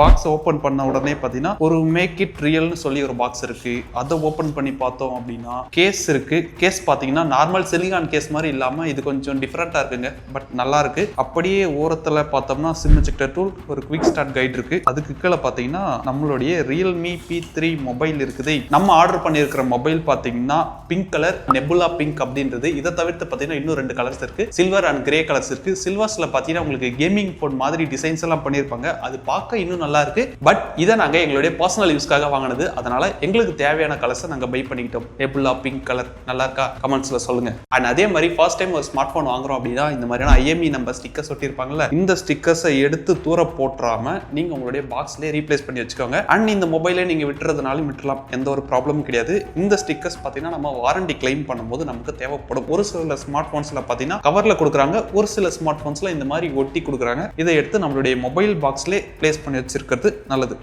Box open பண்ண உடனே பாத்தீங்கன்னா ஒரு மேக் இட் ரியல்னு சொல்லி ஒரு பாக்ஸ் இருக்கு. அதை ஓபன் பண்ணி பார்த்தோம் அப்படின்னா கேஸ் இருக்கு. கேஸ் பாத்தீங்கன்னா நார்மல் சிலிகான் கேஸ் மாதிரி இல்லாம இது கொஞ்சம் டிஃபரெண்டா இருக்குங்க. பட் நல்லா இருக்கு. அப்படியே ஓரத்துல பார்த்தோம்னா சிம் எஜெக்டர் டூல், ஒரு குவிக் ஸ்டார்ட் கைடு இருக்கு. அதுக்கு கீழே பாத்தீங்கன்னா நம்மளுடைய ரியல்மி P3 மொபைல் இருக்குது. நம்ம ஆர்டர் பண்ணியிருக்கிற மொபைல் பாத்தீங்கன்னா பிங்க் கலர், நெபுலா பிங்க் அப்படின்றது. இதை தவிர்த்து பாத்தீங்கன்னா இன்னும் 2 கலர்ஸ் இருக்கு. சில்வர் அண்ட் கிரே கலர்ஸ் இருக்கு. சில்வர்ஸ்ல பாத்தீங்கன்னா உங்களுக்கு கேமிங் போன் மாதிரி டிசைன்ஸ் எல்லாம் பண்ணிருப்பாங்க. அது பார்க்க இன்னும் நல்லா இருக்கு. பட் இதை நாங்க எங்களுடைய பர்சனல் யூஸ்க்காக வாங்கினது. அதனால எங்களுக்கு தேவையான கலர்ஸை நாங்க பை பண்ணிக்கிட்டோம். நெபுலா பிங்க் கலர் நல்லா இருக்கா? கமெண்ட்ஸ்ல சொல்லுங்க. அண்ட் அதே மாதிரி ஃபர்ஸ்ட் டைம் ஒரு ஸ்மார்ட் போன் வாங்குறோம் அப்படின்னா இந்த மாதிரியான IMEI நம்பர் ஸ்டிக்கர்ஸ் ஒட்டியிருப்பாங்கல்ல, இந்த ஸ்டிக்கர்ஸை எடுத்து தூர போட்டுறாம நீங்க உங்களுடைய பாக்ஸ்லேயே ரீப்ளேஸ் பண்ணி வச்சுக்கோங்க. அண்ட் இந்த மொபைலை நீங்க விட்டுறதுனாலும் விட்டுலாம், எந்த ஒரு ப்ராப்ளமும் கிடையாது. இந்த ஸ்டிக்கர்ஸ் பார்த்தீங்கன்னா நம்ம வாரண்டி கிளைம் பண்ணும்போது நமக்கு தேவைப்படும். ஒரு சில ஸ்மார்ட் போன்ஸ்ல பார்த்தீங்கன்னா கவர்ல கொடுக்குறாங்க, ஒரு சில ஸ்மார்ட் போன்ஸ்ல இந்த மாதிரி ஒட்டி கொடுக்குறாங்க. இதை எடுத்து நம்மளுடைய மொபைல் பாக்ஸ்லேயே பிளேஸ் பண்ணி வச்சிருக்கிறது நல்லது.